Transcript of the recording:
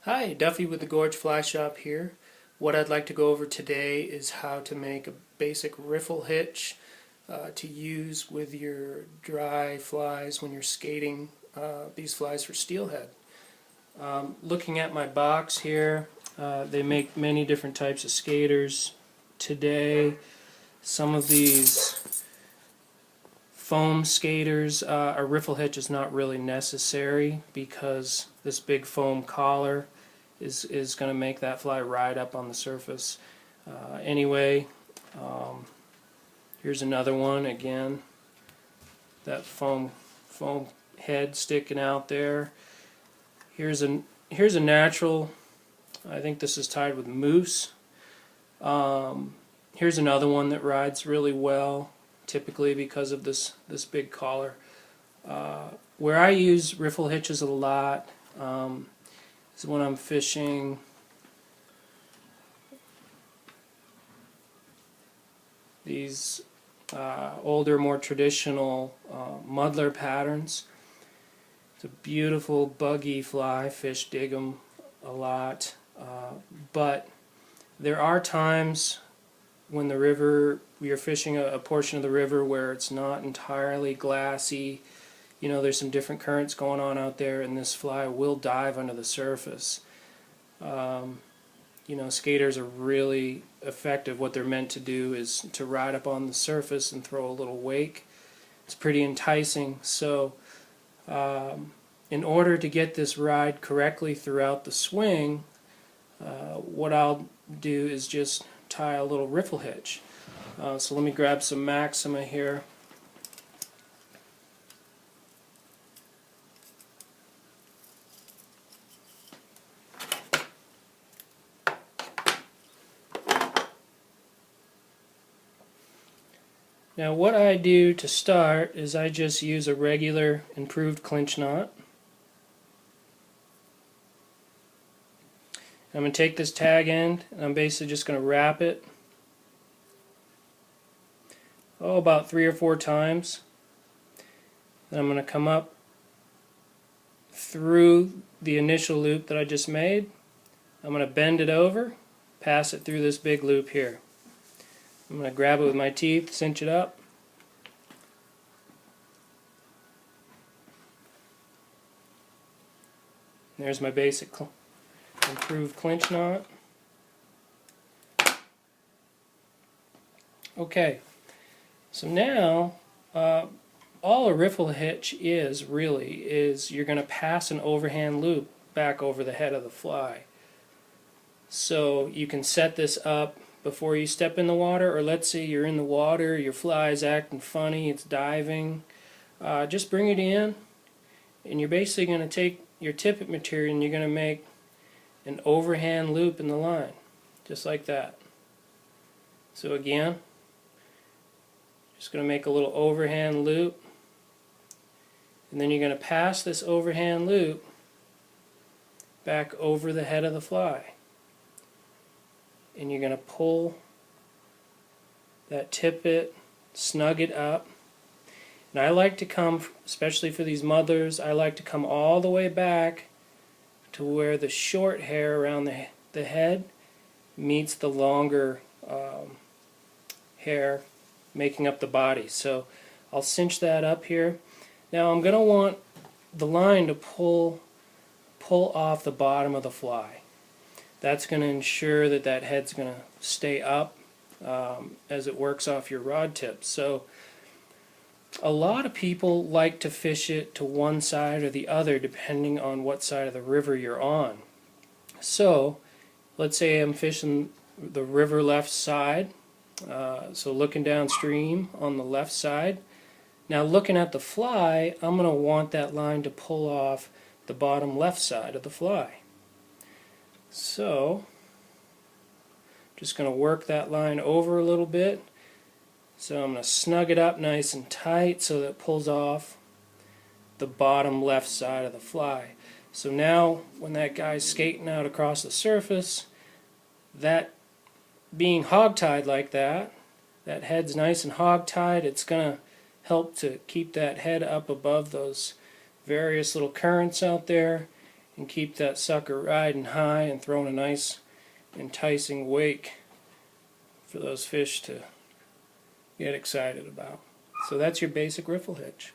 Hi, Duffy with the Gorge Fly Shop here. What I'd like to go over today is how to make a basic riffle hitch to use with your dry flies when you're skating these flies for steelhead. Looking at my box here, they make many different types of skaters today. Some of these foam skaters, a riffle hitch is not really necessary because this big foam collar is going to make that fly ride up on the surface. Anyway, here's another one again. That foam head sticking out there. Here's a natural. I think this is tied with moose. Here's another one that rides really well, typically because of this big collar. Where I use riffle hitches a lot is when I'm fishing these older, more traditional muddler patterns. It's a beautiful buggy fly. Fish dig them a lot, but there are times when the river, you're fishing a portion of the river where it's not entirely glassy. You know, there's some different currents going on out there, and this fly will dive under the surface. You know, skaters are really effective. What they're meant to do is to ride up on the surface and throw a little wake. It's pretty enticing. So in order to get this ride correctly throughout the swing, what I'll do is just tie a little riffle hitch. So let me grab some Maxima here. Now what I do to start is I just use a regular improved clinch knot. I'm going to take this tag end and I'm basically just going to wrap it about 3 or 4 times. Then I'm going to come up through the initial loop that I just made. I'm going to bend it over, pass it through this big loop here. I'm going to grab it with my teeth, cinch it up. There's my basic improved clinch knot. Okay, so now all a riffle hitch is you're going to pass an overhand loop back over the head of the fly. So you can set this up before you step in the water, or let's say you're in the water, your fly is acting funny, it's diving. Just bring it in, and you're basically going to take your tippet material and you're going to make an overhand loop in the line, just like that. So again, just going to make a little overhand loop, and then you're going to pass this overhand loop back over the head of the fly. And you're going to pull that tippet, snug it up. And I like to come, especially for these mothers, I like to come all the way back to where the short hair around the head meets the longer hair making up the body. So I'll cinch that up here. Now I'm going to want the line to pull off the bottom of the fly. That's going to ensure that that head's going to stay up as it works off your rod tip. So a lot of people like to fish it to one side or the other depending on what side of the river you're on. So let's say I'm fishing the river left side, so looking downstream on the left side. Now looking at the fly, I'm going to want that line to pull off the bottom left side of the fly. So just going to work that line over a little bit. So I'm going to snug it up nice and tight so that it pulls off the bottom left side of the fly. So now when that guy's skating out across the surface, that being hog-tied like that, that head's nice and hog-tied, it's going to help to keep that head up above those various little currents out there, and keep that sucker riding high and throwing a nice enticing wake for those fish to get excited about. So that's your basic riffle hitch.